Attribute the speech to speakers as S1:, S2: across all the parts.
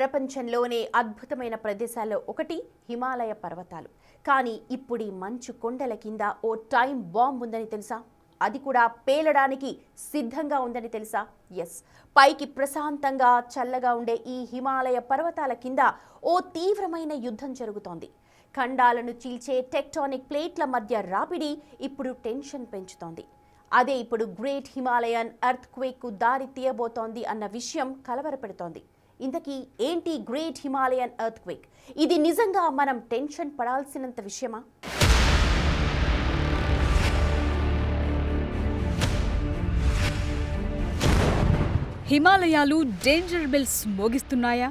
S1: ప్రపంచంలోనే అద్భుతమైన ప్రదేశాల్లో ఒకటి హిమాలయ పర్వతాలు. కానీ ఇప్పుడు ఈ మంచు కొండల కింద ఓ టైం బాంబ్ ఉందని తెలుసా? అది కూడా పేలడానికి సిద్ధంగా ఉందని తెలుసా? ఎస్, పైకి ప్రశాంతంగా చల్లగా ఉండే ఈ హిమాలయ పర్వతాల కింద ఓ తీవ్రమైన యుద్ధం జరుగుతోంది. ఖండాలను చీల్చే టెక్టానిక్ ప్లేట్ల మధ్య రాపిడి ఇప్పుడు టెన్షన్ పెంచుతోంది. అదే ఇప్పుడు గ్రేట్ హిమాలయన్ ఎర్త్ క్వేక్ కు దారి తీయబోతోంది అన్న విషయం కలవరపెడుతోంది. ఇంతకీ ఏంటి గ్రేట్ హిమాలయన్ ఎర్త్ క్వేక్? ఇది నిజంగా మనం టెన్షన్ పడాల్సినంత విషయమా?
S2: హిమాలయాలు డేంజర్ బెల్స్ మోగిస్తున్నాయా?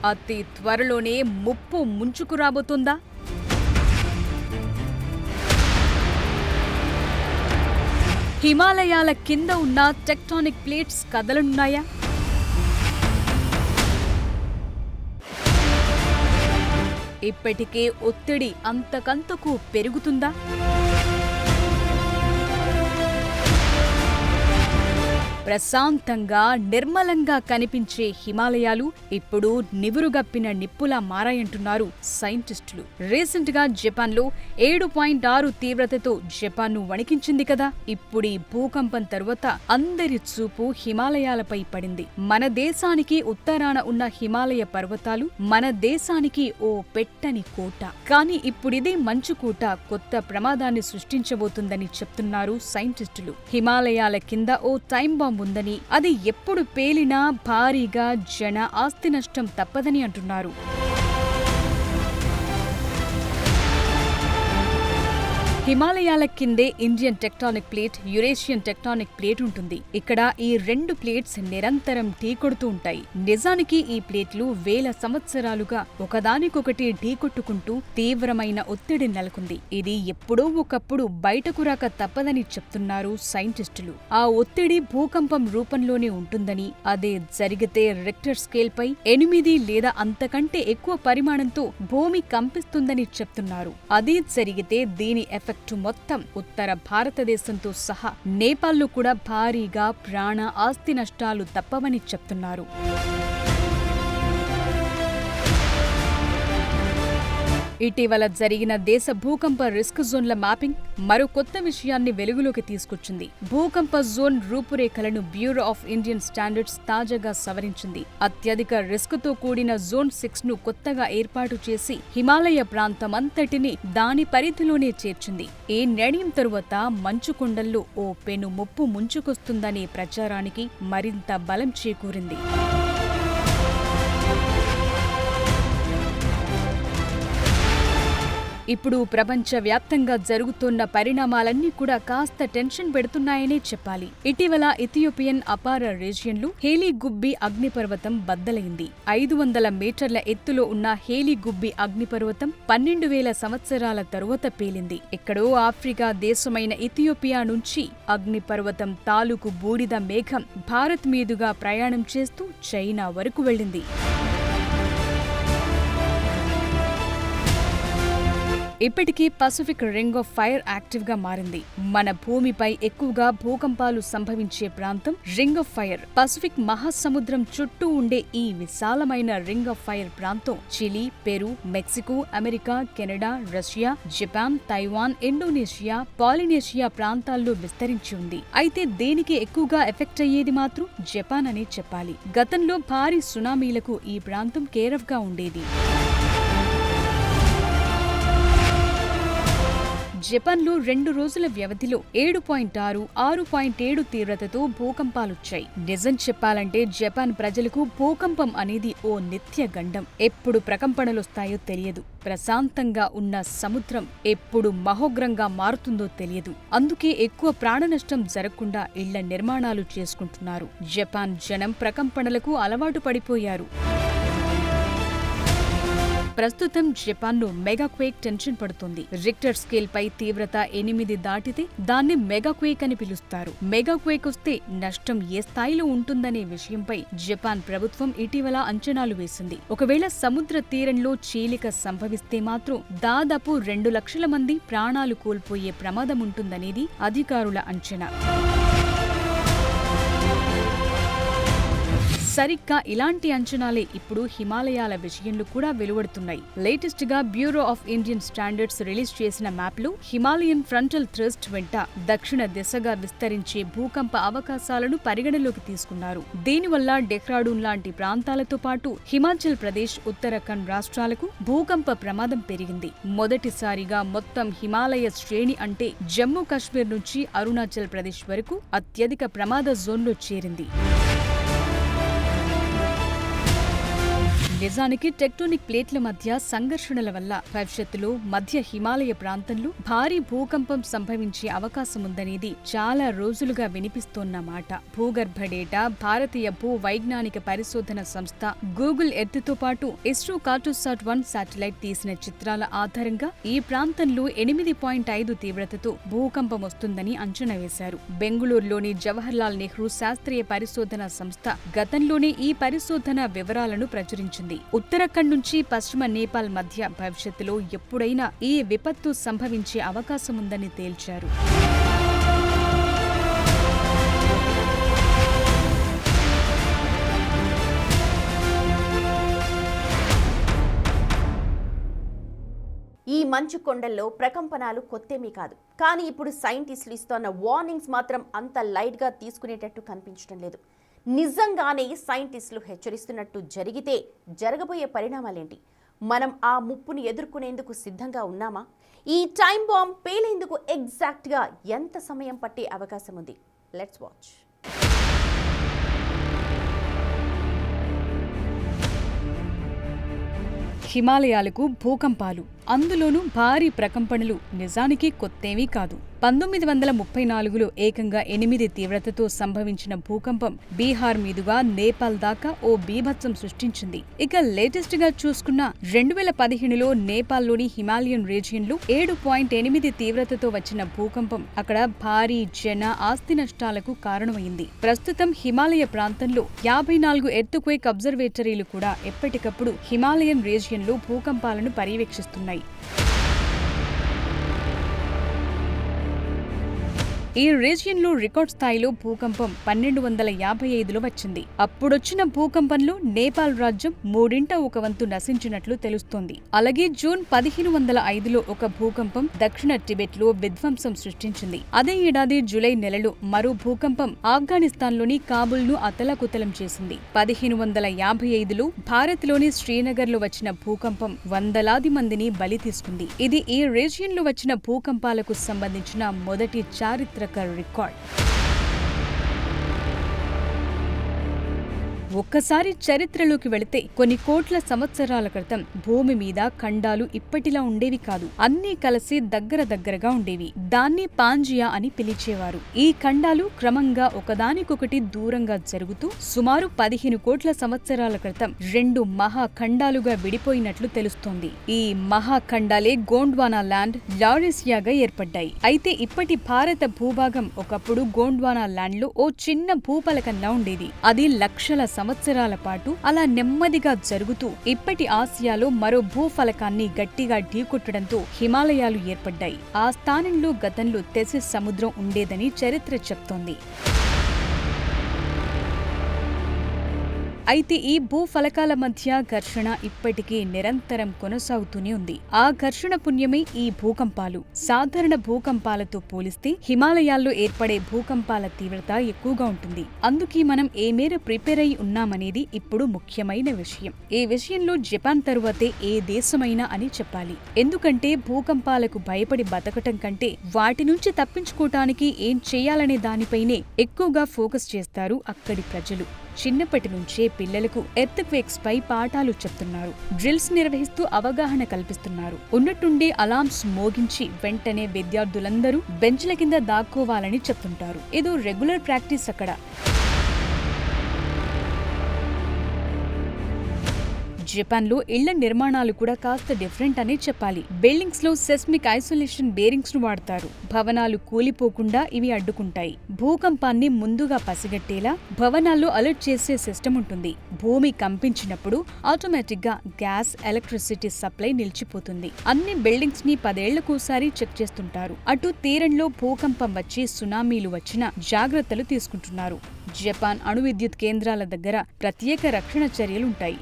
S2: అతి త్వరలోనే ముప్పు ముంచుకు రాబోతుందా? హిమాలయాల కింద ఉన్న టెక్టానిక్ ప్లేట్స్ కదలనున్నాయా? ఇప్పటికే ఒత్తిడి అంతకంతకు పెరుగుతుందా? ప్రశాంతంగా నిర్మలంగా కనిపించే హిమాలయాలు ఇప్పుడు నివురుగప్పిన నిప్పులా మారాయంటున్నారు సైంటిస్టులు. రీసెంట్ గా జపాన్లో 7.6 తీవ్రతతో జపాన్ను వణికించింది కదా. ఇప్పుడు భూకంపం తరువాత అందరి చూపు హిమాలయాలపై పడింది. మన దేశానికి ఉత్తరాన ఉన్న హిమాలయ పర్వతాలు మన దేశానికి ఓ పెట్టని కోట. కానీ ఇప్పుడిదే మంచుకోట కొత్త ప్రమాదాన్ని సృష్టించబోతుందని చెప్తున్నారు సైంటిస్టులు. హిమాలయాల కింద ఓ టైం బాంబ్ ఉందని, అది ఎప్పుడు పేలినా భారీగా జన ఆస్తి నష్టం తప్పదని అంటున్నారు. హిమాలయాల కిందే Indian tectonic plate, Eurasian tectonic plate ఉంటుంది. ఇక్కడ ఈ రెండు ప్లేట్స్ నిరంతరం ఢీకొడుతూ ఉంటాయి. నిజానికి ఈ ప్లేట్లు వేల సంవత్సరాలుగా ఒకదానికొకటి ఢీకొట్టుకుంటూ తీవ్రమైన ఒత్తిడి నెలకొంది. ఇది ఎప్పుడో ఒకప్పుడు బయటకు రాక తప్పదని చెప్తున్నారు సైంటిస్టులు. ఆ ఒత్తిడి భూకంపం రూపంలోనే ఉంటుందని, అదే జరిగితే రిక్టర్ స్కేల్ పై 8 లేదా అంతకంటే ఎక్కువ పరిమాణంతో భూమి కంపిస్తుందని చెప్తున్నారు. అది జరిగితే దీని ఎఫెక్ట్ మొత్తం ఉత్తర భారతదేశంతో సహా నేపాల్లో కూడా భారీగా ప్రాణ ఆస్తి నష్టాలు తప్పవని చెప్తున్నారు. ఇటీవల జరిగిన దేశ భూకంప రిస్క్ జోన్ల మ్యాపింగ్ మరో కొత్త విషయాన్ని వెలుగులోకి తీసుకొచ్చింది. భూకంప జోన్ రూపురేఖలను బ్యూరో ఆఫ్ ఇండియన్ స్టాండర్డ్స్ తాజాగా సవరించింది. అత్యధిక రిస్క్ తో కూడిన జోన్ 6 ను కొత్తగా ఏర్పాటు చేసి హిమాలయ ప్రాంతమంతటిని దాని పరిధిలోనే చేర్చింది. ఈ నిర్ణయం తరువాత మంచుకొండల్లో ఓ పెను ముప్పు ముంచుకొస్తుందనే ప్రచారానికి మరింత బలం చేకూరింది. ఇప్పుడు ప్రపంచవ్యాప్తంగా జరుగుతున్న పరిణామాలన్నీ కూడా కాస్త టెన్షన్ పెడుతున్నాయనే చెప్పాలి. ఇటీవల ఇథియోపియన్ అపార రీజియన్లో హేలీ గుబ్బి అగ్నిపర్వతం బద్దలైంది. 500 మీటర్ల ఎత్తులో ఉన్న హేలీ గుబ్బి అగ్నిపర్వతం 12,000 సంవత్సరాల తరువాత పేలింది. ఎక్కడో ఆఫ్రికా దేశమైన ఇథియోపియా నుంచి అగ్నిపర్వతం తాలూకు బూడిద మేఘం భారత్ మీదుగా ప్రయాణం చేస్తూ చైనా వరకు వెళ్ళింది. ఇప్పటికీ Pacific ring of fire active గా మారింది. మన భూమిపై ఎక్కువగా భూకంపాలు సంభవించే ప్రాంతం రింగ్ ఆఫ్ ఫైర్. పసిఫిక్ మహాసముద్రం చుట్టూ ఉండే ఈ విశాలమైన రింగ్ ఆఫ్ ఫైర్ ప్రాంతం Chile, Peru, Mexico, America, Canada, Russia, Japan, Taiwan, Indonesia, Polynesia ప్రాంతాల్లో విస్తరించి ఉంది. అయితే దీనికి ఎక్కువగా ఎఫెక్ట్ అయ్యేది మాత్రం జపాన్ అనే చెప్పాలి. గతంలో భారీ సునామీలకు ఈ ప్రాంతం కేరఫ్ గా ఉండేది. జపాన్లో 2 రోజుల వ్యవధిలో 7.6, 6.7 తీవ్రతతో భూకంపాలొచ్చాయి. నిజం చెప్పాలంటే జపాన్ ప్రజలకు భూకంపం అనేది ఓ నిత్య గండం. ఎప్పుడు ప్రకంపనలొస్తాయో తెలియదు. ప్రశాంతంగా ఉన్న సముద్రం ఎప్పుడు మహోగ్రంగా మారుతుందో తెలియదు. అందుకే ఎక్కువ ప్రాణనష్టం జరగకుండా ఇళ్ల నిర్మాణాలు చేసుకుంటున్నారు. జపాన్ జనం ప్రకంపనలకు అలవాటు పడిపోయారు. ప్రస్తుతం జపాన్ను మెగాక్వేక్ టెన్షన్ పడుతుంది. రిక్టర్ స్కేల్ పై తీవ్రత 8 దాటితే దాన్ని మెగాక్వేక్ అని పిలుస్తారు. మెగాక్వేక్ వస్తే నష్టం ఏ స్థాయిలో ఉంటుందనే విషయంపై జపాన్ ప్రభుత్వం ఇటీవల అంచనాలు వేసింది. ఒకవేళ సముద్ర తీరంలో చీలిక సంభవిస్తే మాత్రం దాదాపు 2 లక్షల మంది ప్రాణాలు కోల్పోయే ప్రమాదం ఉంటుందనేది అధికారుల అంచనా. సరిగ్గా ఇలాంటి అంచనాలే ఇప్పుడు హిమాలయాల విషయంలో కూడా వెలువడుతున్నాయి. లేటెస్ట్ గా bureau of Indian standards release చేసిన మ్యాప్ లో హిమాలయన్ ఫ్రంటల్ థ్రస్ట్ వెంట దక్షిణ దిశగా విస్తరించే భూకంప అవకాశాలను పరిగణలోకి తీసుకున్నారు. దీనివల్ల డెహ్రాడూన్ లాంటి ప్రాంతాలతో పాటు హిమాచల్ ప్రదేశ్, ఉత్తరాఖండ్ రాష్ట్రాలకు భూకంప ప్రమాదం పెరిగింది. మొదటిసారిగా మొత్తం హిమాలయ శ్రేణి అంటే జమ్మూ కాశ్మీర్ నుంచి అరుణాచల్ ప్రదేశ్ వరకు అత్యధిక ప్రమాద జోన్లో చేరింది. నిజానికి టెక్టోనిక్ ప్లేట్ల మధ్య సంఘర్షణల వల్ల భవిష్యత్తులో మధ్య హిమాలయ ప్రాంతంలో భారీ భూకంపం సంభవించే అవకాశముందనేది చాలా రోజులుగా వినిపిస్తోన్న మాట. భూగర్భ డేటా, భారతీయ భూ వైజ్ఞానిక పరిశోధన సంస్థ గూగుల్ ఎర్త్తో పాటు ఇస్రో కార్టోసాట్-1 శాటిలైట్ తీసిన చిత్రాల ఆధారంగా ఈ ప్రాంతంలో 8.5 తీవ్రతతో భూకంపం వస్తుందని అంచనా వేశారు. బెంగుళూరులోని జవహర్లాల్ నెహ్రూ శాస్త్రీయ పరిశోధన సంస్థ గతంలోనే ఈ పరిశోధన వివరాలను ప్రచురించింది. ఉత్తరాఖండ్ నుంచి పశ్చిమ నేపాల్ మధ్య భవిష్యత్తులో ఎప్పుడైనా ఈ విపత్తు సంభవించే అవకాశముందని తేల్చారు.
S1: ఈ మంచు కొండల్లో ప్రకంపనాలు కొత్తేమీ కాదు. కానీ ఇప్పుడు సైంటిస్టులు ఇస్తున్న వార్నింగ్స్ మాత్రం అంత లైట్గా తీసుకునేటట్టు కనిపించడం లేదు. నిజంగానే సైంటిస్టులు హెచ్చరిస్తున్నట్టు జరిగితే జరగబోయే పరిణామాలేంటి? మనం ఆ ముప్పును ఎదుర్కొనేందుకు సిద్ధంగా ఉన్నామా? ఈ టైం బాంబ్ పేలేందుకు ఎగ్జాక్ట్గా ఎంత సమయం పట్టే అవకాశం ఉంది? Let's watch.
S2: హిమాలయాలకు భూకంపాలు, అందులోనూ భారీ ప్రకంపనలు నిజానికి కొత్తేమీ కాదు. 1934లో ఏకంగా 8 తీవ్రతతో సంభవించిన భూకంపం బీహార్ మీదుగా నేపాల్ దాకా ఓ బీభత్సం సృష్టించింది. ఇక లేటెస్ట్ గా చూసుకున్న 2015లో నేపాల్లోని హిమాలయన్ రీజియన్లో 7.8 తీవ్రతతో వచ్చిన భూకంపం అక్కడ భారీ జన, ఆస్తి నష్టాలకు కారణమైంది. ప్రస్తుతం హిమాలయ ప్రాంతంలో 54 ఎర్త్క్వేక్ అబ్జర్వేటరీలు కూడా ఎప్పటికప్పుడు హిమాలయన్ రీజియన్లో భూకంపాలను పర్యవేక్షిస్తున్నాయి. ఈ రీజియన్లో రికార్డ్ స్థాయిలో భూకంపం 1255లో వచ్చింది. అప్పుడొచ్చిన భూకంపంలో నేపాల్ రాజ్యం 1/3 నశించినట్లు తెలుస్తోంది. అలాగే జూన్ 1505లో ఒక భూకంపం దక్షిణ టిబెట్లో విధ్వంసం సృష్టించింది. అదే ఏడాది జూలై నెలలో మరో భూకంపం ఆఫ్ఘనిస్తాన్లోని కాబుల్ను అతలాకుతలం చేసింది. 1555లో భారత్లోని శ్రీనగర్లో వచ్చిన భూకంపం వందలాది మందిని బలి తీసుకుంది. ఇది ఈ రీజియన్లో వచ్చిన భూకంపాలకు సంబంధించిన మొదటి చారిత్రక రికార్డ్. ఒక్కసారి చరిత్రలోకి వెళితే కొన్ని కోట్ల సంవత్సరాల క్రితం భూమి మీద ఖండాలు ఇప్పటిలా ఉండేవి కాదు. అన్నీ కలిసి దగ్గరగా ఉండేవి. దాన్ని పాంజియా అని పిలిచేవారు. ఈ ఖండాలు క్రమంగా ఒకదానికొకటి దూరంగా జరుగుతూ సుమారు 15 కోట్ల సంవత్సరాల క్రితం 2 మహాఖండాలుగా విడిపోయినట్లు తెలుస్తోంది. ఈ మహాఖండాలే గోండ్వానా ల్యాండ్, లారేసియాగా ఏర్పడ్డాయి. అయితే ఇప్పటి భారత భూభాగం ఒకప్పుడు గోండ్వానా ల్యాండ్ లో ఓ చిన్న భూపలకంలా ఉండేది. అది లక్షల సంవత్సరాల పాటు అలా నెమ్మదిగా జరుగుతూ ఇప్పటి ఆసియాలో మరో భూఫలకాన్ని గట్టిగా ఢీకొట్టడంతో హిమాలయాలు ఏర్పడ్డాయి. ఆ స్థానంలో గతంలో తెసిస్ సముద్రం ఉండేదని చరిత్ర చెప్తోంది. అయితే ఈ భూఫలకాల మధ్య ఘర్షణ ఇప్పటికీ నిరంతరం కొనసాగుతూనే ఉంది. ఆ ఘర్షణ పుణ్యమే ఈ భూకంపాలు. సాధారణ భూకంపాలతో పోలిస్తే హిమాలయాల్లో ఏర్పడే భూకంపాల తీవ్రత ఎక్కువగా ఉంటుంది. అందుకే మనం ఏ మేర ప్రిపేర్ అయి ఉన్నామనేది ఇప్పుడు ముఖ్యమైన విషయం. ఈ విషయంలో జపాన్ తరువాతే ఏ దేశమైనా అని చెప్పాలి. ఎందుకంటే భూకంపాలకు భయపడి బతకటం కంటే వాటి నుంచి తప్పించుకోవటానికి ఏం చేయాలనే దానిపైనే ఎక్కువగా ఫోకస్ చేస్తారు అక్కడి ప్రజలు. చిన్నప్పటి నుంచే పిల్లలకు ఎర్త్క్వేక్స్ పై పాఠాలు చెప్తున్నారు. డ్రిల్స్ నిర్వహిస్తూ అవగాహన కల్పిస్తున్నారు. ఉన్నట్టుండి అలార్మ్స్ మోగించి వెంటనే విద్యార్థులందరూ బెంచ్ల కింద దాక్కోవాలని చెప్తుంటారు. ఏదో రెగ్యులర్ ప్రాక్టీస్ అక్కడ. జపాన్లో ఇళ్ల నిర్మాణాలు కూడా కాస్త డిఫరెంట్ అనే చెప్పాలి. బిల్డింగ్స్ లో సెస్మిక్ ఐసోలేషన్ బేరింగ్స్ ను వాడతారు. భవనాలు కూలిపోకుండా ఇవి అడ్డుకుంటాయి. భూకంపాన్ని ముందుగా పసిగట్టేలా భవనాల్లో అలర్ట్ చేసే సిస్టమ్ ఉంటుంది. భూమి కంపించినప్పుడు ఆటోమేటిక్ గా గ్యాస్, ఎలక్ట్రిసిటీ సప్లై నిలిచిపోతుంది. అన్ని బిల్డింగ్స్ ని 10 ఏళ్లకోసారి చెక్ చేస్తుంటారు. అటు తీరంలో భూకంపం వచ్చి సునామీలు వచ్చినా జాగ్రత్తలు తీసుకుంటున్నారు. జపాన్ అణు విద్యుత్ కేంద్రాల దగ్గర ప్రత్యేక రక్షణ చర్యలుంటాయి.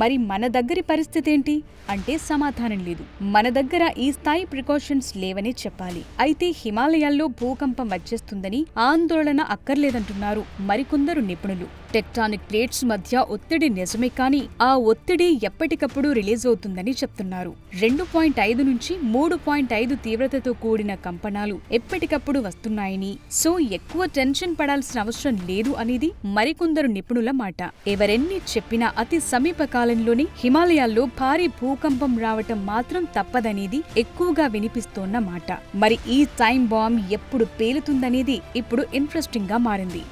S2: మరి మన దగ్గరి పరిస్థితి ఏంటి అంటే సమాధానం లేదు. మన దగ్గర ఈ స్థాయి ప్రికాషన్స్ లేవనే చెప్పాలి. అయితే హిమాలయాల్లో భూకంపం వచ్చేస్తుందని ఆందోళన అక్కర్లేదంటున్నారు మరికొందరు నిపుణులు. టెక్టానిక్ ప్లేట్స్ మధ్య ఒత్తిడి నిజమే, కానీ ఆ ఒత్తిడి ఎప్పటికప్పుడు రిలీజ్ అవుతుందని చెప్తున్నారు. 2.5 నుంచి 3.5 తీవ్రతతో కూడిన కంపనాలు ఎప్పటికప్పుడు వస్తున్నాయని, సో ఎక్కువ టెన్షన్ పడాల్సిన అవసరం లేదు అనేది మరికొందరు నిపుణుల మాట. ఎవరెన్ని చెప్పినా అతి సమీప కాలంలోనే హిమాలయాల్లో భారీ భూకంపం రావటం మాత్రం తప్పదనేది ఎక్కువగా వినిపిస్తోన్న మాట. మరి ఈ టైం బాంబ్ ఎప్పుడు పేలుతుందనేది ఇప్పుడు ఇంట్రెస్టింగ్ గా మారింది.